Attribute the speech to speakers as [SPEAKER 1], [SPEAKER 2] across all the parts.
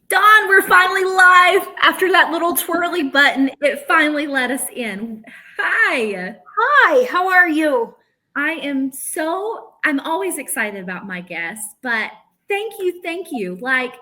[SPEAKER 1] Dawn, we're finally live after that little twirly button. It finally let us in. Hi.
[SPEAKER 2] Hi, how are you?
[SPEAKER 1] I'm always excited about my guests, but thank you. Thank you. Like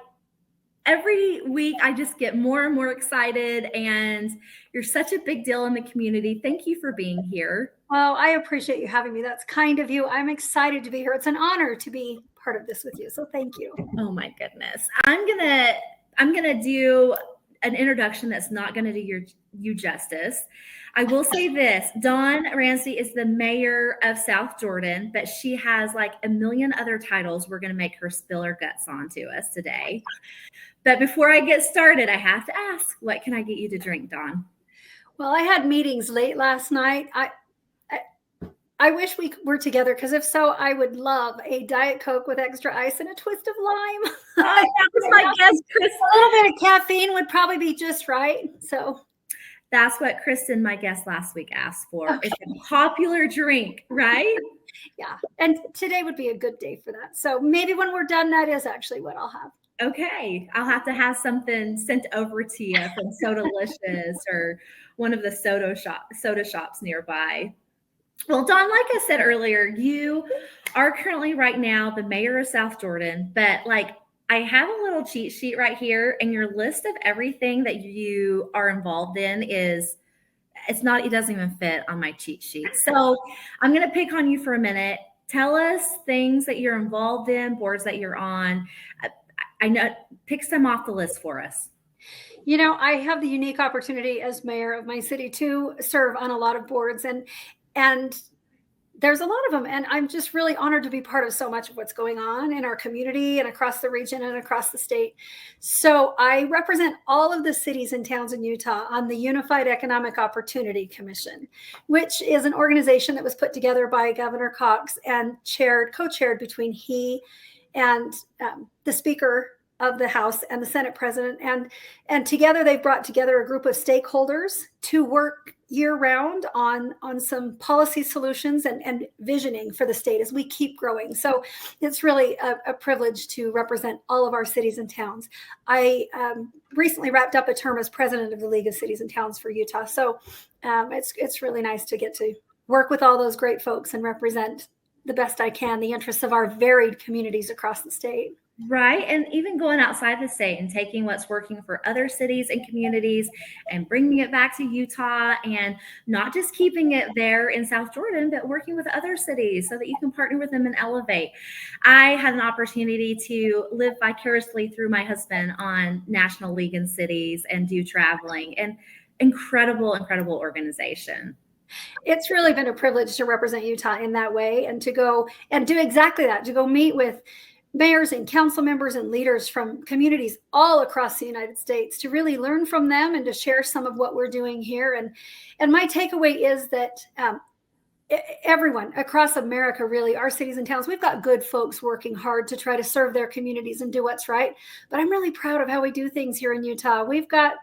[SPEAKER 1] every week, I just get more and more excited, and you're such a big deal in the community. Thank you for being here.
[SPEAKER 2] Well, I appreciate you having me. That's kind of you. I'm excited to be here. It's an honor to be part of this with you. So thank you.
[SPEAKER 1] Oh my goodness. I'm gonna do an introduction that's not gonna do you justice. I will say this, Dawn Ramsey is the mayor of South Jordan, but she has like a million other titles we're gonna make her spill her guts on to us today. But before I get started, I have to ask, what can I get you to drink, Dawn?
[SPEAKER 2] Well, I had meetings late last night. I wish we were together, because if so, I would love a Diet Coke with extra ice and a twist of lime.
[SPEAKER 1] Oh, that was my guess, Chris.
[SPEAKER 2] A little bit of caffeine would probably be just right. So
[SPEAKER 1] that's what Kristen, my guest last week, asked for. Okay. It's a popular drink, right?
[SPEAKER 2] Yeah. And today would be a good day for that. So maybe when we're done, that is actually what I'll have.
[SPEAKER 1] Okay. I'll have to have something sent over to you from Sodalicious or one of the soda shops nearby. Well, Dawn, like I said earlier, you are currently right now the mayor of South Jordan, but like I have a little cheat sheet right here, and your list of everything that you are involved in it doesn't even fit on my cheat sheet. So I'm going to pick on you for a minute. Tell us things that you're involved in, boards that you're on. I know, pick some off the list for us.
[SPEAKER 2] You know, I have the unique opportunity as mayor of my city to serve on a lot of boards, and there's a lot of them. And I'm just really honored to be part of so much of what's going on in our community and across the region and across the state. So I represent all of the cities and towns in Utah on the Unified Economic Opportunity Commission, which is an organization that was put together by Governor Cox and co-chaired between he and the Speaker of the House and the Senate President. And together they've brought together a group of stakeholders to work year-round on some policy solutions and visioning for the state as we keep growing. So it's really a privilege to represent all of our cities and towns. I recently wrapped up a term as president of the League of Cities and Towns for Utah. So it's really nice to get to work with all those great folks and represent the best I can the interests of our varied communities across the state.
[SPEAKER 1] Right. And even going outside the state and taking what's working for other cities and communities and bringing it back to Utah, and not just keeping it there in South Jordan, but working with other cities so that you can partner with them and elevate. I had an opportunity to live vicariously through my husband on National League in Cities and do traveling, and incredible organization.
[SPEAKER 2] It's really been a privilege to represent Utah in that way, and to go and do exactly that, to go meet with mayors and council members and leaders from communities all across the United States, to really learn from them and to share some of what we're doing here. And my takeaway is that everyone across America, really, our cities and towns, we've got good folks working hard to try to serve their communities and do what's right. But I'm really proud of how we do things here in Utah. We've got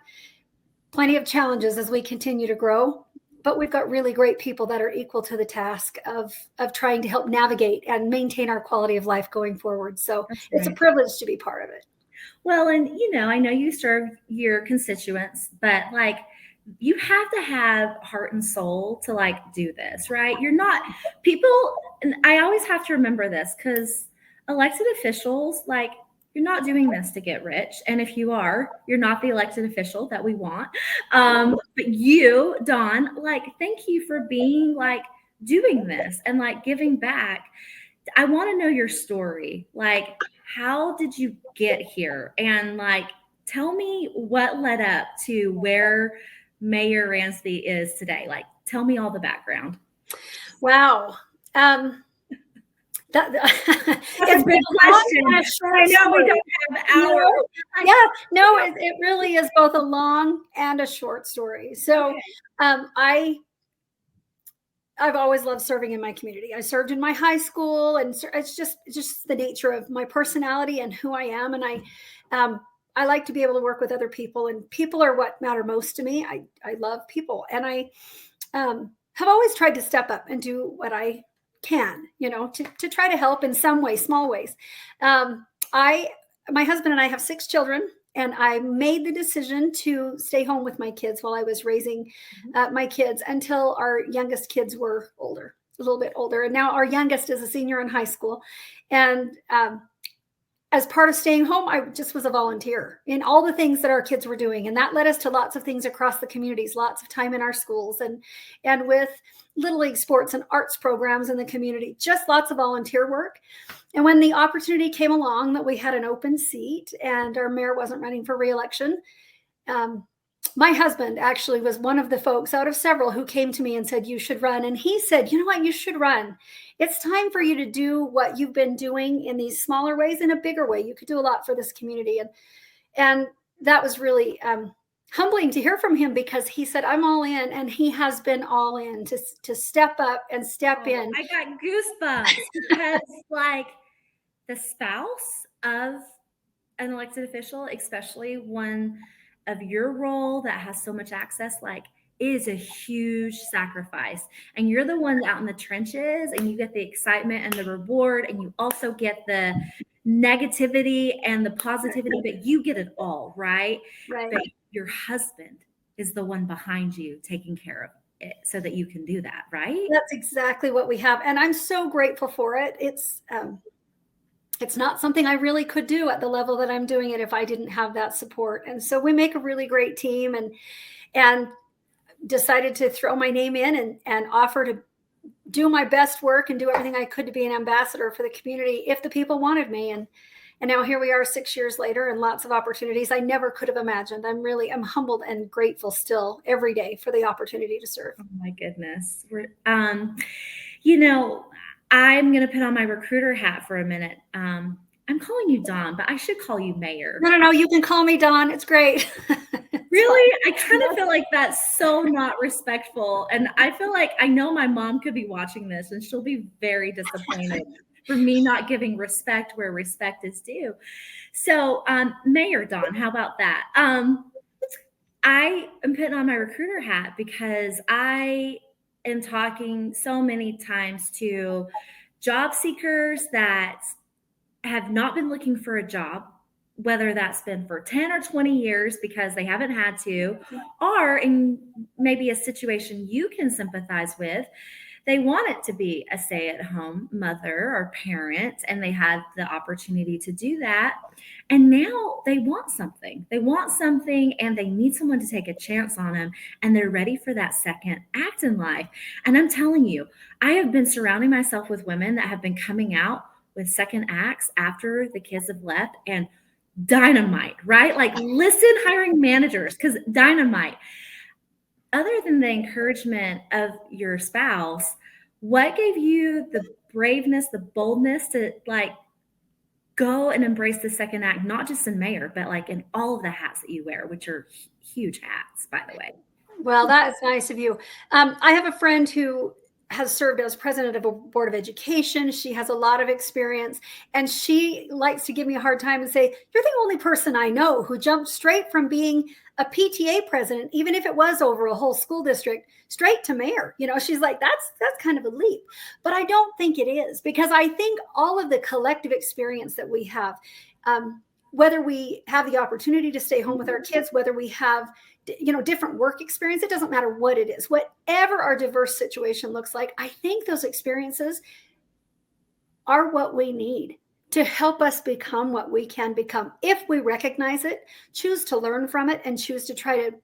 [SPEAKER 2] plenty of challenges as we continue to grow, but we've got really great people that are equal to the task of trying to help navigate and maintain our quality of life going forward. So it's a privilege to be part of it.
[SPEAKER 1] Well, and I know you serve your constituents, but like you have to have heart and soul to like do this, right? You're not people, and I always have to remember this, because elected officials, like, you're not doing this to get rich. And if you are, you're not the elected official that we want. But you, Dawn, like, thank you for being like doing this and like giving back. I want to know your story. Like, how did you get here? And like, tell me what led up to where Mayor Ramsey is today. Like, tell me all the background.
[SPEAKER 2] Wow.
[SPEAKER 1] That's a big question. I know we don't have hours.
[SPEAKER 2] Yeah, no, it really is both a long and a short story. So I've always loved serving in my community. I served in my high school, and it's just the nature of my personality and who I am. And I like to be able to work with other people, and people are what matter most to me. I love people, and I have always tried to step up and do what I can, to try to help in some way, small ways. My husband and I have 6 children, and I made the decision to stay home with my kids while I was raising my kids until our youngest kids were older, a little bit older. And now our youngest is a senior in high school. And as part of staying home, I just was a volunteer in all the things that our kids were doing. And that led us to lots of things across the communities, lots of time in our schools and with Little League sports and arts programs in the community, just lots of volunteer work. And when the opportunity came along that we had an open seat and our mayor wasn't running for reelection, my husband actually was one of the folks out of several who came to me and said, you should run. And he said, you know what, you should run. It's time for you to do what you've been doing in these smaller ways in a bigger way. You could do a lot for this community. And that was really humbling to hear from him, because he said, I'm all in. And he has been all in to step up and step in.
[SPEAKER 1] I got goosebumps because like the spouse of an elected official, especially one of your role that has so much access, like it is a huge sacrifice. And you're the ones out in the trenches and you get the excitement and the reward, and you also get the negativity and the positivity, but you get it all, right?
[SPEAKER 2] Right.
[SPEAKER 1] But your husband is the one behind you taking care of it so that you can do that, right?
[SPEAKER 2] That's exactly what we have. And I'm so grateful for it. It's not something I really could do at the level that I'm doing it if I didn't have that support. And so we make a really great team, and decided to throw my name in and offer to do my best work and do everything I could to be an ambassador for the community if the people wanted me. And now here we are 6 years later, and lots of opportunities I never could have imagined. I'm humbled and grateful still every day for the opportunity to serve.
[SPEAKER 1] Oh my goodness. You know, I'm going to put on my recruiter hat for a minute. I'm calling you Dawn, but I should call you Mayor.
[SPEAKER 2] No. You can call me Dawn. It's great.
[SPEAKER 1] Really? I kind of feel like that's so not respectful. And I feel like I know my mom could be watching this and she'll be very disappointed for me not giving respect where respect is due. So, Mayor Dawn, how about that? I am putting on my recruiter hat because I am talking so many times to job seekers that have not been looking for a job, whether that's been for 10 or 20 years because they haven't had to, or in maybe a situation you can sympathize with. They want it to be a stay-at-home mother or parent, and they had the opportunity to do that. And now they want something. They want something, and they need someone to take a chance on them, and they're ready for that second act in life. And I'm telling you, I have been surrounding myself with women that have been coming out with second acts after the kids have left, and dynamite, right? Like, listen, hiring managers, because dynamite. Other than the encouragement of your spouse, what gave you the braveness, the boldness to like go and embrace the second act, not just in mayor, but like in all of the hats that you wear, which are huge hats, by the way?
[SPEAKER 2] Well, that is nice of you. I have a friend who has served as president of a board of education. She has a lot of experience, and she likes to give me a hard time and say, you're the only person I know who jumped straight from being a PTA president, even if it was over a whole school district, straight to mayor. You know, she's like, that's kind of a leap. But I don't think it is, because I think all of the collective experience that we have, whether we have the opportunity to stay home with our kids, whether we have different work experience, it doesn't matter what it is, whatever our diverse situation looks like, I think those experiences are what we need to help us become what we can become. If we recognize it, choose to learn from it, and choose to try to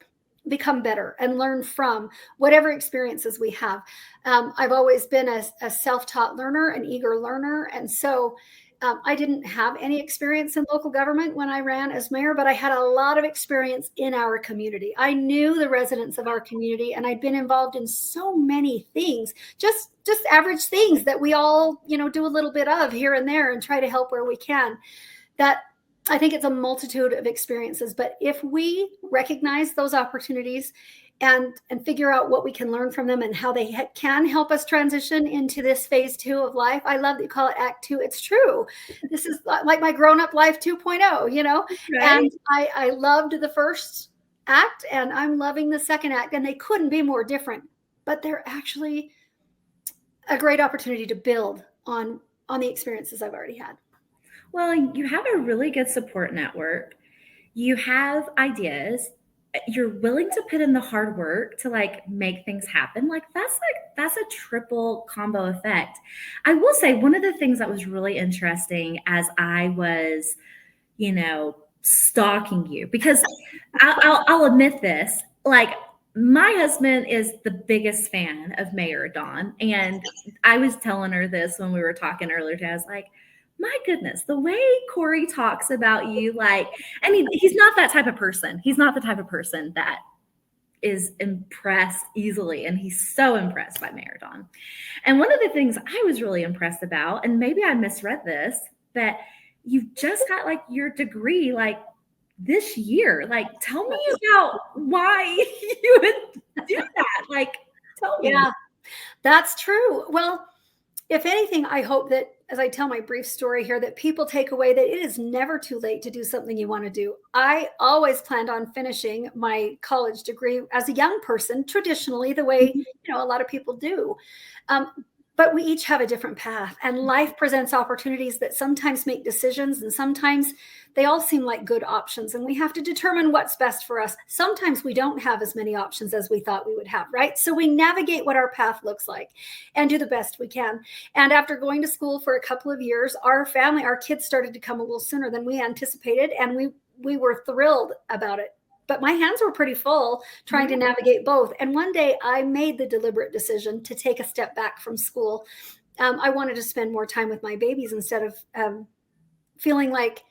[SPEAKER 2] become better and learn from whatever experiences we have. I've always been a self-taught learner, an eager learner. And so I didn't have any experience in local government when I ran as mayor, but I had a lot of experience in our community. I knew the residents of our community, and I'd been involved in so many things, just average things that we all, do a little bit of here and there and try to help where we can. That I think it's a multitude of experiences. But if we recognize those opportunities and figure out what we can learn from them and how they can help us transition into this phase 2 of life. I love that you call it Act 2. It's true. This is like my grown-up life 2.0, Right? And I loved the first act, and I'm loving the second act, and they couldn't be more different, but they're actually a great opportunity to build on the experiences I've already had.
[SPEAKER 1] Well, you have a really good support network. you have ideas, you're willing to put in the hard work to like make things happen. Like that's a triple combo effect. I will say one of the things that was really interesting as I was, stalking you, because I'll admit this, like my husband is the biggest fan of Mayor Dawn. And I was telling her this when we were talking earlier today. I was like, my goodness, the way Corey talks about you, like, I mean, he's not that type of person. He's not the type of person that is impressed easily. And he's so impressed by Mayor Dawn. And one of the things I was really impressed about, and maybe I misread this, that you just got like your degree like this year. Like, tell me about why you would do that. Like, tell me.
[SPEAKER 2] Yeah, that's true. Well, if anything, I hope that as I tell my brief story here, that people take away that it is never too late to do something you want to do. I always planned on finishing my college degree as a young person, traditionally, the way, a lot of people do. But we each have a different path, and life presents opportunities that sometimes make decisions, and sometimes they all seem like good options, and we have to determine what's best for us. Sometimes we don't have as many options as we thought we would have, right? So we navigate what our path looks like and do the best we can. And after going to school for a couple of years, our kids started to come a little sooner than we anticipated, and we were thrilled about it. But my hands were pretty full trying to navigate both. And one day I made the deliberate decision to take a step back from school. I wanted to spend more time with my babies instead of feeling like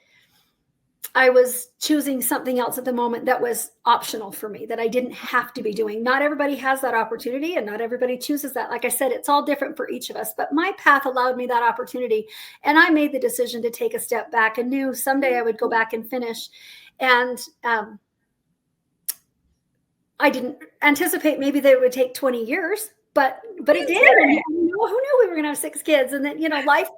[SPEAKER 2] I was choosing something else at the moment that was optional for me, that I didn't have to be doing. Not everybody has that opportunity, and not everybody chooses that. Like I said, it's all different for each of us, but my path allowed me that opportunity. And I made the decision to take a step back and knew someday I would go back and finish. And I didn't anticipate maybe that it would take 20 years, but it did. And, who knew we were going to have 6 kids? And then, life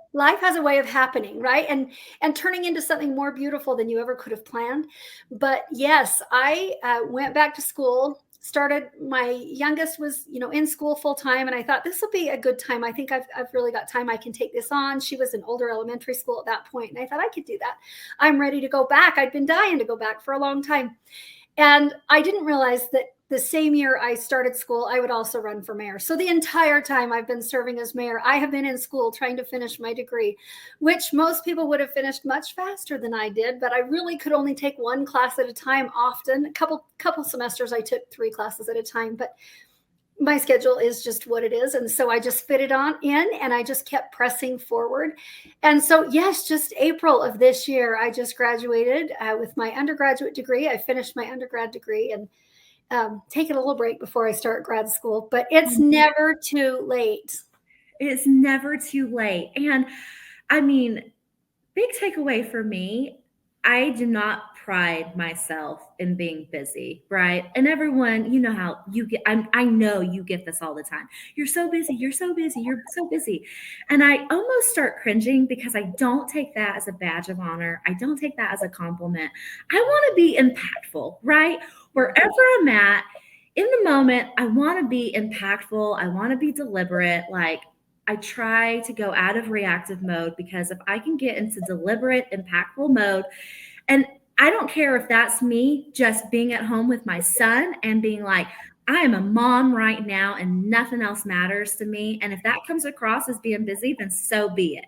[SPEAKER 2] has a way of happening, right? And turning into something more beautiful than you ever could have planned. But yes, I went back to school, started, my youngest was, in school full time. And I thought this will be a good time. I think I've really got time. I can take this on. She was in older elementary school at that point. And I thought I could do that. I'm ready to go back. I'd been dying to go back for a long time. And I didn't realize that the same year I started school, I would also run for mayor. So the entire time I've been serving as mayor, I have been in school trying to finish my degree, which most people would have finished much faster than I did. But I really could only take one class at a time often. A couple semesters, I took 3 classes at a time. But my schedule is just what it is. And so I just fit it in, and I just kept pressing forward. And so, yes, just April of this year, I just graduated with my undergraduate degree. I finished my undergrad degree and taking a little break before I start grad school, but it's never too late.
[SPEAKER 1] It's never too late. And I mean, big takeaway for me, I do not pride myself in being busy, right? And everyone, you know how you get, I know you get this all the time. You're so busy, you're so busy, you're so busy. And I almost start cringing because I don't take that as a badge of honor. I don't take that as a compliment. I want to be impactful, right? Wherever I'm at, in the moment, I want to be impactful. I want to be deliberate. Like, I try to go out of reactive mode, because if I can get into deliberate, impactful mode, and I don't care if that's me just being at home with my son and being like, I am a mom right now and nothing else matters to me. And if that comes across as being busy, then so be it.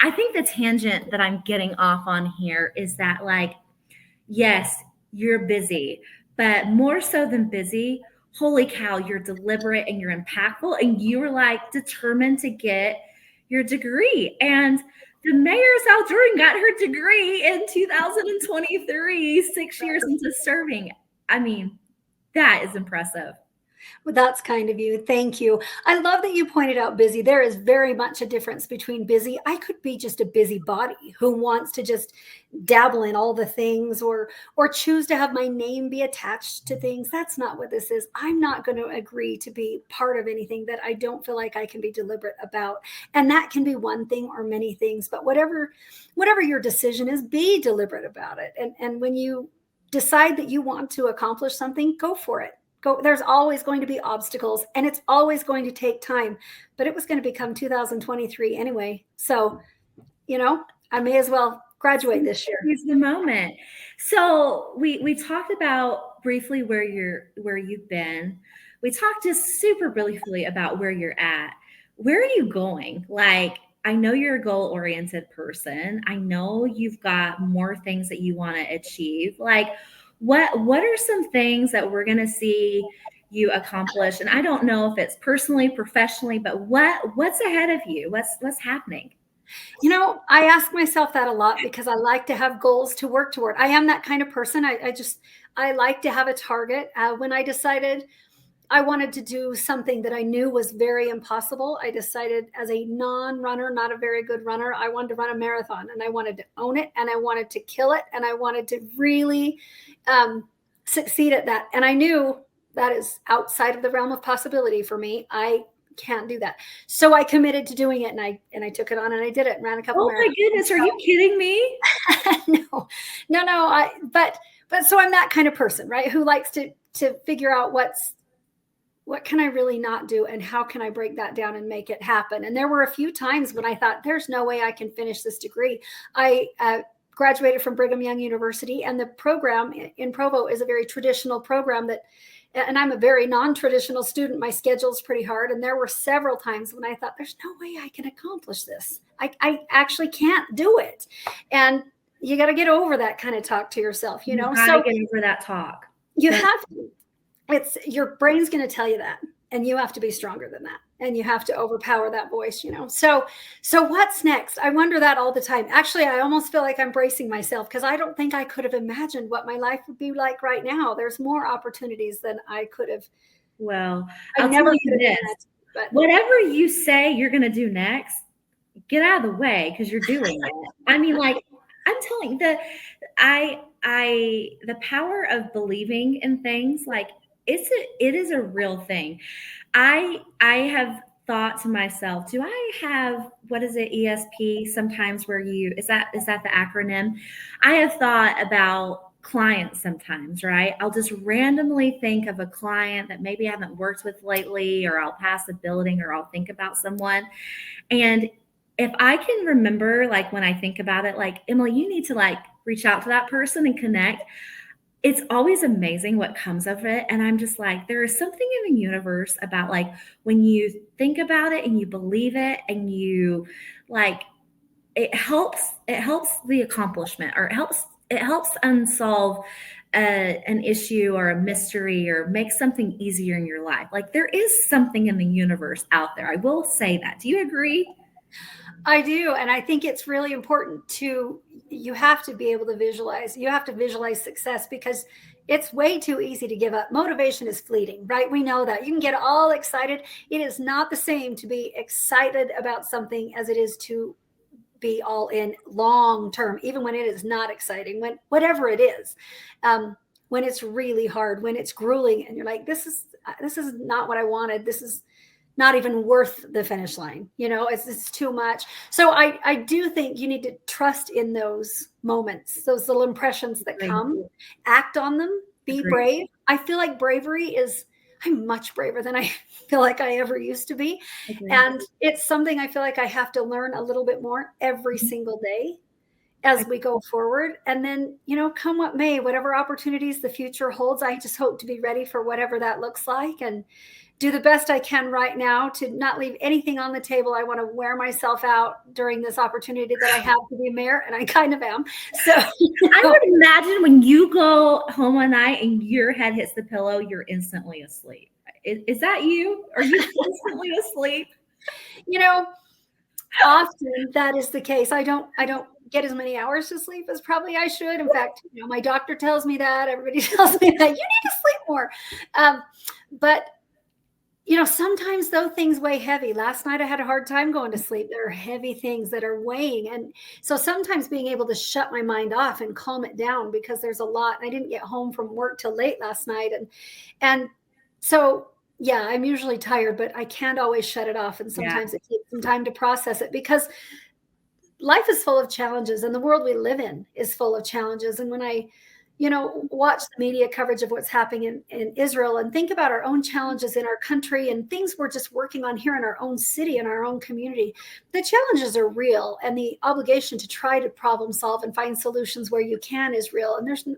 [SPEAKER 1] I think the tangent that I'm getting off on here is that, like, yes, you're busy, but more so than busy, holy cow, you're deliberate and you're impactful, and you're like determined to get your degree. And the mayor Sal Jordan got her degree in 2023, 6 years into serving. I mean, that is impressive.
[SPEAKER 2] Well, that's kind of you. Thank you. I love that you pointed out busy. There is very much a difference between busy. I could be just a busybody who wants to just dabble in all the things, or choose to have my name be attached to things. That's not what this is. I'm not going to agree to be part of anything that I don't feel like I can be deliberate about. And that can be one thing or many things, but whatever your decision is, be deliberate about it. And when you decide that you want to accomplish something, go for it. There's always going to be obstacles, and it's always going to take time, but it was going to become 2023 anyway. So, I may as well graduate this year.
[SPEAKER 1] Use the moment. So we talked about briefly where you've been. We talked just super briefly about where you're at. Where are you going? Like, I know you're a goal-oriented person. I know you've got more things that you want to achieve. Like, what are some things that we're going to see you accomplish? And I don't know if it's personally, professionally, but what's ahead of you? What's happening?
[SPEAKER 2] I ask myself that a lot because I like to have goals to work toward. I am that kind of person. I like to have a target. When I decided I wanted to do something that I knew was very impossible, I decided, as a non-runner, not a very good runner, I wanted to run a marathon, and I wanted to own it, and I wanted to kill it, and I wanted to really succeed at that. And I knew that is outside of the realm of possibility for me. I can't do that. So I committed to doing it, and I took it on, and I did it and ran a couple.
[SPEAKER 1] Oh my goodness. Are you kidding me?
[SPEAKER 2] No. But so I'm that kind of person, right? Who likes to figure out what can I really not do, and how can I break that down and make it happen? And there were a few times when I thought, there's no way I can finish this degree. I graduated from Brigham Young University, and the program in Provo is a very traditional program and I'm a very non-traditional student. My schedule's pretty hard. And there were several times when I thought, there's no way I can accomplish this. I actually can't do it. And you got to get over that kind of talk to yourself,
[SPEAKER 1] So get over that talk.
[SPEAKER 2] You have to. Your brain's going to tell you that, and you have to be stronger than that, and you have to overpower that voice. So what's next? I wonder that all the time. Actually, I almost feel like I'm bracing myself, because I don't think I could have imagined what my life would be like right now. There's more opportunities than I could have.
[SPEAKER 1] Well, I'll never do this. But whatever you say you're going to do next, get out of the way, because you're doing it. I mean, like, I'm telling you, the power of believing in things, like, it is a real thing. I have thought to myself, do I have, what is it, ESP sometimes, where is that the acronym? I have thought about clients sometimes, right? I'll just randomly think of a client that maybe I haven't worked with lately, or I'll pass a building, or I'll think about someone. And if I can remember, like, when I think about it, like, Emily, you need to, like, reach out to that person and connect. It's always amazing what comes of it. And I'm just like, there is something in the universe about, like, when you think about it and you believe it, and you, like, it helps the accomplishment, or it helps unsolve an issue or a mystery, or make something easier in your life. Like, there is something in the universe out there. I will say that. Do you agree?
[SPEAKER 2] I do. And I think it's really important you have to be able to visualize. You have to visualize success, because it's way too easy to give up. Motivation is fleeting, right? We know that. You can get all excited. It is not the same to be excited about something as it is to be all in long term, even when it is not exciting, whatever it is, when it's really hard, when it's grueling, and you're like, this is not what I wanted. This is not even worth the finish line. It's too much. So I do think you need to trust in those moments, those little impressions that come, act on them, be brave. I feel like I'm much braver than I feel like I ever used to be. And it's something I feel like I have to learn a little bit more every single day as we go forward. And then, come what may, whatever opportunities the future holds, I just hope to be ready for whatever that looks like, and do the best I can right now to not leave anything on the table. I want to wear myself out during this opportunity that I have to be mayor, and I kind of am. So
[SPEAKER 1] I would imagine when you go home one night and your head hits the pillow, you're instantly asleep. Is that you? Are you instantly asleep?
[SPEAKER 2] Often that is the case. I don't get as many hours of sleep as probably I should. In fact, my doctor tells me that. Everybody tells me that you need to sleep more. But sometimes though, things weigh heavy. Last night I had a hard time going to sleep. There are heavy things that are weighing. And so sometimes being able to shut my mind off and calm it down, because there's a lot. I didn't get home from work till late last night. And so, yeah, I'm usually tired, but I can't always shut it off. And sometimes it takes some time to process it, because life is full of challenges, and the world we live in is full of challenges. And when I watch the media coverage of what's happening in Israel and think about our own challenges in our country and things we're just working on here in our own city, in our own community. The challenges are real, and the obligation to try to problem solve and find solutions where you can is real. And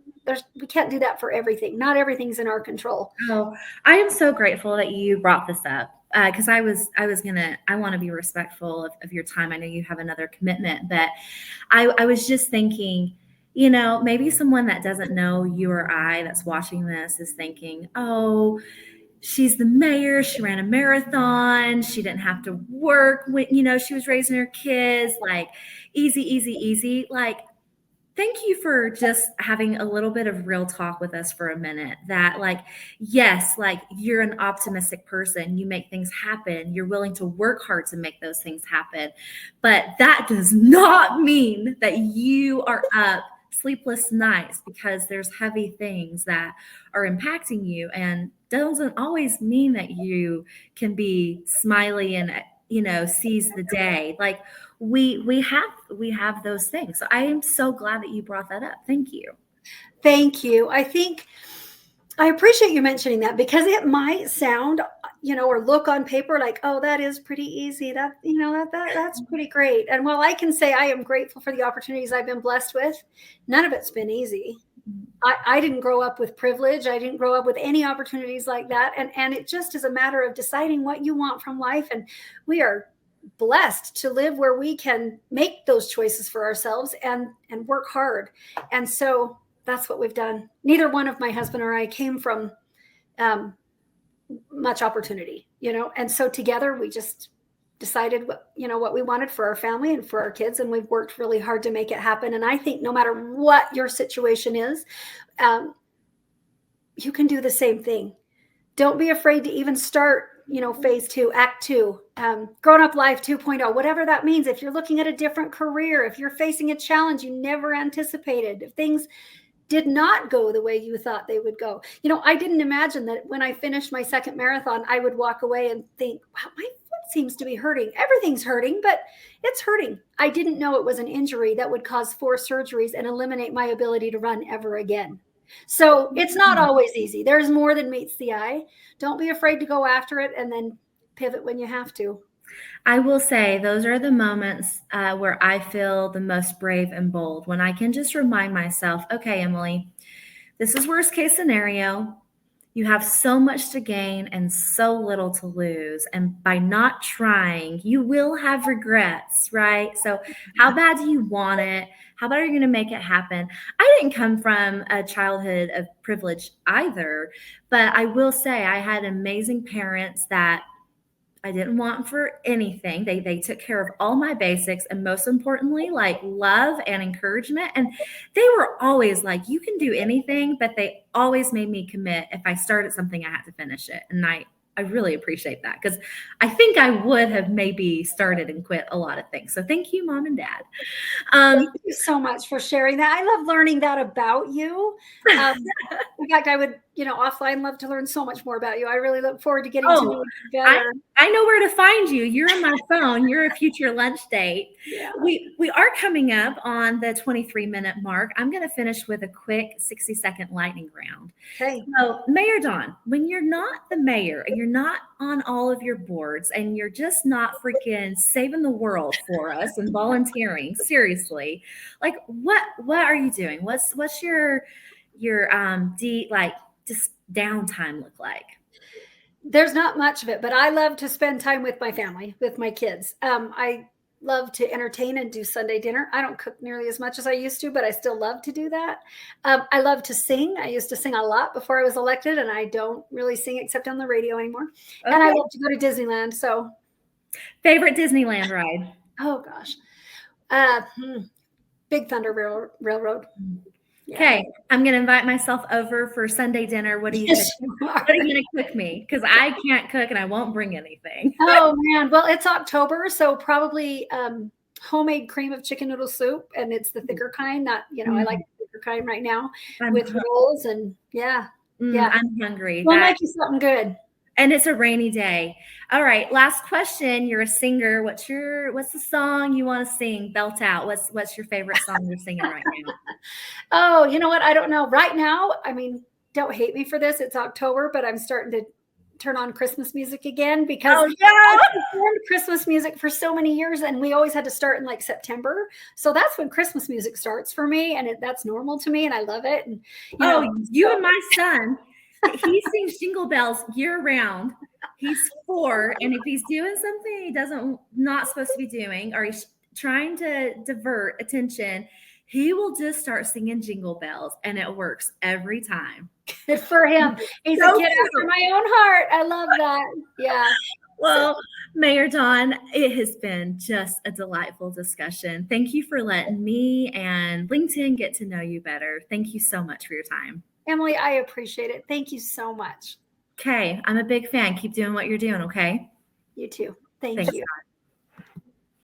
[SPEAKER 2] we can't do that for everything. Not everything's in our control.
[SPEAKER 1] Oh, I am so grateful that you brought this up. Because I want to be respectful of your time. I know you have another commitment, but I was just thinking, maybe someone that doesn't know you or I that's watching this is thinking, oh, she's the mayor. She ran a marathon. She didn't have to work when, she was raising her kids, like easy, easy, easy. Like, thank you for just having a little bit of real talk with us for a minute. That, like, yes, like, you're an optimistic person. You make things happen. You're willing to work hard to make those things happen. But that does not mean that you are up sleepless nights because there's heavy things that are impacting you, and doesn't always mean that you can be smiley and seize the day. Like, we have those things. So I am so glad that you brought that up. Thank you.
[SPEAKER 2] Thank you. I appreciate you mentioning that, because it might sound, or look on paper like, oh, that is pretty easy. That's pretty great. And while I can say I am grateful for the opportunities I've been blessed with, none of it's been easy. I didn't grow up with privilege. I didn't grow up with any opportunities like that. And it just is a matter of deciding what you want from life. And we are blessed to live where we can make those choices for ourselves and work hard. And so that's what we've done. Neither one of my husband or I came from much opportunity, and so together we just decided what we wanted for our family and for our kids, and we've worked really hard to make it happen. And I think no matter what your situation is, you can do the same thing. Don't be afraid to even start phase 2, act 2, grown up life 2.0, whatever that means. If you're looking at a different career, if you're facing a challenge you never anticipated, if things did not go the way you thought they would go. I didn't imagine that when I finished my second marathon, I would walk away and think, wow, my foot seems to be hurting. Everything's hurting, but it's hurting. I didn't know it was an injury that would cause 4 surgeries and eliminate my ability to run ever again. So it's not always easy. There's more than meets the eye. Don't be afraid to go after it and then pivot when you have to.
[SPEAKER 1] I will say those are the moments where I feel the most brave and bold, when I can just remind myself, okay, Emily, this is worst case scenario. You have so much to gain and so little to lose. And by not trying, you will have regrets, right? So how bad do you want it? How about are you going to make it happen? I didn't come from a childhood of privilege either, but I will say I had amazing parents that I didn't want for anything. They took care of all my basics, and most importantly, like love and encouragement. And they were always like, you can do anything, but they always made me commit. If I started something, I had to finish it. And I really appreciate that, because I think I would have maybe started and quit a lot of things. So thank you, Mom and Dad.
[SPEAKER 2] Thank you so much for sharing that. I love learning that about you. In fact, I would, offline love to learn so much more about you. I really look forward to getting to know you better.
[SPEAKER 1] I know where to find you. You're on my phone. You're a future lunch date.
[SPEAKER 2] Yeah.
[SPEAKER 1] We are coming up on the 23-minute mark. I'm going to finish with a quick 60-second lightning round.
[SPEAKER 2] Okay.
[SPEAKER 1] So, Mayor Dawn, when you're not the mayor and you're not on all of your boards and you're just not freaking saving the world for us and volunteering, seriously, like what are you doing? What's your just downtime look like?
[SPEAKER 2] There's not much of it, but I love to spend time with my family, with my kids. I love to entertain and do Sunday dinner. I don't cook nearly as much as I used to, but I still love to do that. I love to sing. I used to sing a lot before I was elected, and I don't really sing except on the radio anymore. Okay. And I love to go to Disneyland. So,
[SPEAKER 1] favorite Disneyland ride?
[SPEAKER 2] Oh gosh, Big Thunder Railroad.
[SPEAKER 1] Yeah. Okay, I'm going to invite myself over for Sunday dinner. What are you going to cook me? Because I can't cook and I won't bring anything.
[SPEAKER 2] Oh, man. Well, it's October, so probably homemade cream of chicken noodle soup, and it's the thicker kind. Not, I like the thicker kind right now with rolls and yeah.
[SPEAKER 1] I'm hungry.
[SPEAKER 2] We'll make you something good.
[SPEAKER 1] And it's a rainy day. All right, last question. You're a singer. What's the song you want to sing? Belt out. What's your favorite song you're singing right
[SPEAKER 2] Oh, you know what? I don't know. Right now, I mean, don't hate me for this. It's October, but I'm starting to turn on Christmas music again because
[SPEAKER 1] Oh
[SPEAKER 2] I
[SPEAKER 1] no.
[SPEAKER 2] performed Christmas music for so many years, and we always had to start in like September. So that's when Christmas music starts for me, and that's normal to me, and I love it. And
[SPEAKER 1] You and my son, he sings Jingle Bells year round. He's 4, and if he's doing something he doesn't not supposed to be doing, or he's trying to divert attention, he will just start singing Jingle Bells, and it works every time.
[SPEAKER 2] good for him. He's
[SPEAKER 1] So
[SPEAKER 2] a kid
[SPEAKER 1] cute.
[SPEAKER 2] after my own heart. I love that. Yeah.
[SPEAKER 1] Well, Mayor Dawn, it has been just a delightful discussion. Thank you for letting me and LinkedIn get to know you better. Thank you so much for your time.
[SPEAKER 2] Emily, I appreciate it. Thank you so much.
[SPEAKER 1] Okay, I'm a big fan. Keep doing what you're doing, okay?
[SPEAKER 2] You too. Thank
[SPEAKER 1] Thanks,
[SPEAKER 2] you.
[SPEAKER 1] God.